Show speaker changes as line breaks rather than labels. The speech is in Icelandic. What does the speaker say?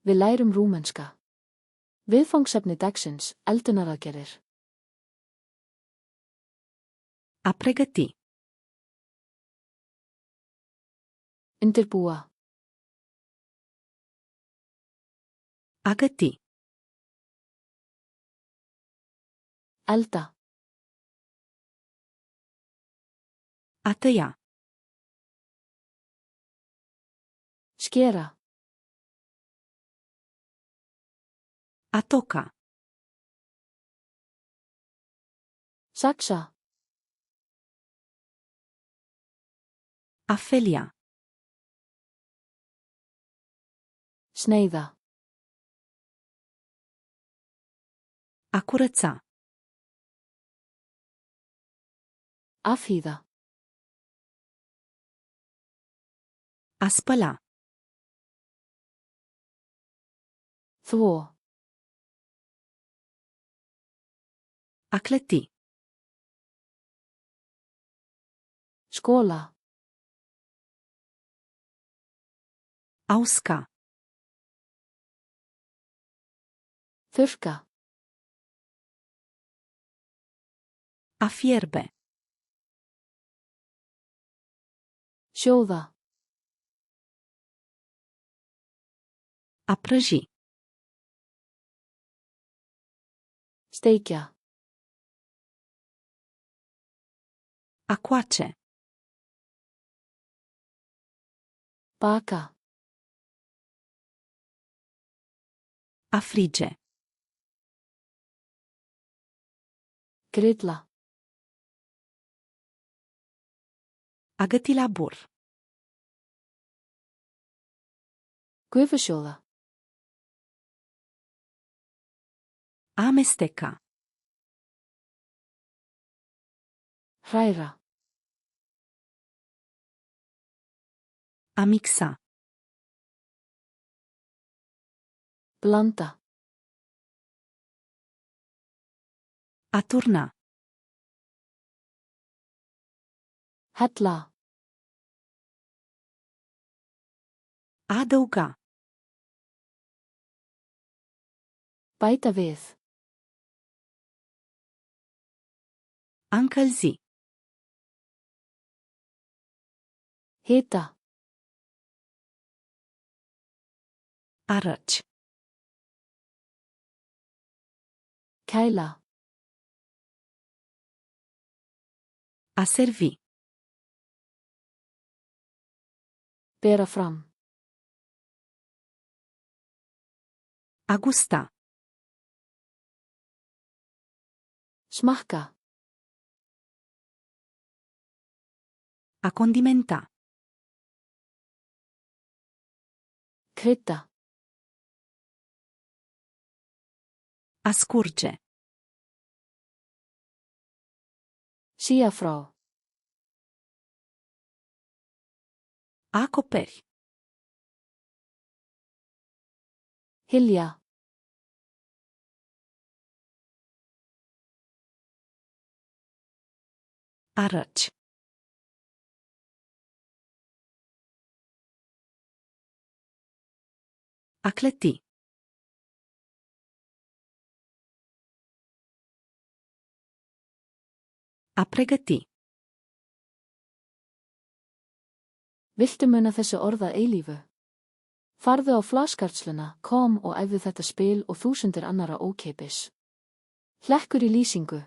Við lærum rúmenska. Viðfangsefni dagsins, eldunaraðgerðir.
A pregăti.
Undirbúa.
A găti.
Elda.
A tăia.
Skera.
A toca.
Saksa.
A felia.
Sneiða.
A curăța.
Afhýða.
A spăla.
Þvo.
A clăti.
Skóla.
A usca.
Þurrka.
A fierbe.
Sjóða.
A prăji.
Steikja.
A coace.
Baka.
A frige.
Grilla.
A găti la bur.
Gufusjóða.
A amesteca.
Hræra.
A mixa.
Blanda.
A turna.
Hella.
A adăuga.
Bæta við.
A încălzi.
Hita.
A răci.
Kæla.
A servi.
Bera fram.
A gusta.
Smakka.
A condimenta.
Krydda.
A scurge.
Sía frá.
A acoperi.
Hylja.
A răci. A clăti. A pregăti.
Viltu muna þessu orða eilífu? Farðu á flaskartsluna.com og æfðu þetta spil og þúsundir annara ókeypis. Hlekkur í lýsingu.